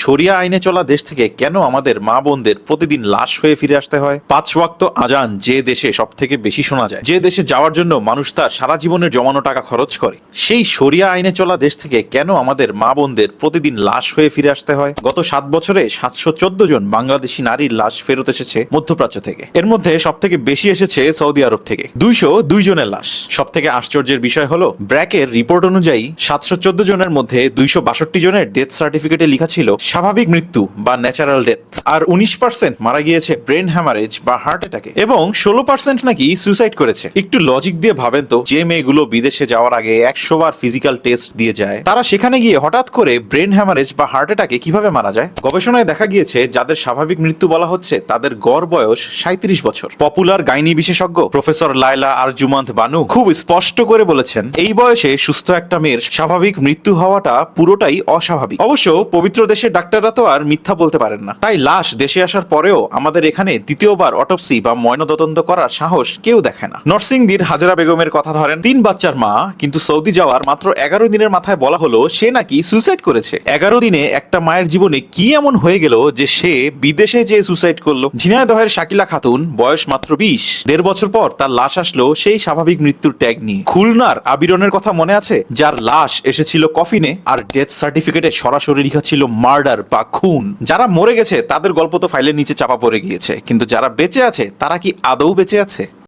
শরিয়া আইনে চলা দেশ থেকে কেন আমাদের মা বোনদের প্রতিদিন লাশ হয়ে ফিরে আসতে হয়? 5 ওয়াক্ত আজান যে দেশে সব থেকে বেশি শোনা যায়, যে দেশে যাওয়ার জন্য মানুষ তার সারা জীবনের জমানো টাকা খরচ করে, সেই শরিয়া আইনে চলা দেশ থেকে কেন আমাদের মা বোনদের প্রতিদিন লাশ হয়ে ফিরে আসতে হয়? গত 7 বছরে 714 জন বাংলাদেশি নারীর লাশ ফেরত এসেছে মধ্যপ্রাচ্য থেকে। এর মধ্যে সব থেকে বেশি এসেছে সৌদি আরব থেকে, 202 জনের লাশ। সব থেকে আশ্চর্যের বিষয় হলো, ব্র্যাকের রিপোর্ট অনুযায়ী 714 জনের মধ্যে 262 জনের ডেথ সার্টিফিকেটে লেখা ছিল স্বাভাবিক মৃত্যু বা ন্যাচারাল ডেথ, আর 19% মারা গিয়েছে ব্রেন হ্যামারেজ বা হার্ট অ্যাটাকে, এবং 16% নাকি সুইসাইড করেছে। একটু লজিক দিয়ে ভাবেন তো, যে মেয়েগুলো বিদেশে যাওয়ার আগে 100 বার ফিজিক্যাল টেস্ট দিয়ে যায়, তারা সেখানে গিয়ে হঠাৎ করে ব্রেন হ্যামারেজ বা হার্ট অ্যাটাকে কিভাবে মারা যায়? গবেষণায় দেখা গিয়েছে, যাদের স্বাভাবিক মৃত্যু বলা হচ্ছে তাদের গড় বয়স 37 বছর। পপুলার গাইনি বিশেষজ্ঞ প্রফেসর লায়লা আরজুমান্ত বানু খুব স্পষ্ট করে বলেছেন, এই বয়সে সুস্থ একটা মেয়ের স্বাভাবিক মৃত্যু হওয়াটা পুরোটাই অস্বাভাবিক। অবশ্য পবিত্র দেশের ডাক্তাররা তো আর মিথ্যা বলতে পারেন না, তাই লাশ দেশে আসার পরেও আমাদের এখানে দ্বিতীয়বার অটোপসি বা ময়নাতদন্ত করার সাহস কেউ দেখায় না। নরসিংদীর হাজরা বেগমের কথা ধরেন, 3 বাচ্চার মা, কিন্তু সৌদি যাওয়ার মাত্র 11 দিনের মাথায় বলা হলো সে নাকি সুইসাইড করেছে। 11 দিনে একটা মায়ের জীবনে কি এমন হয়ে গেল যে সে বিদেশে যেয়ে সুইসাইড করলো? ঝিনাইদহের শাকিলা খাতুন, বয়স মাত্র 20, 1.5 বছর পর তার লাশ আসলো সেই স্বাভাবিক মৃত্যুর ট্যাগ নিয়ে। খুলনার আবিরনের কথা মনে আছে, যার লাশ এসেছিল কফিনে আর ডেথ সার্টিফিকেটে সরাসরি লেখা ছিল মার্ডার বা খুন। যারা মরে গেছে তাদের গল্প তো ফাইলের নিচে চাপা পড়ে গিয়েছে, কিন্তু যারা বেঁচে আছে তারা কি আদৌ বেঁচে আছে?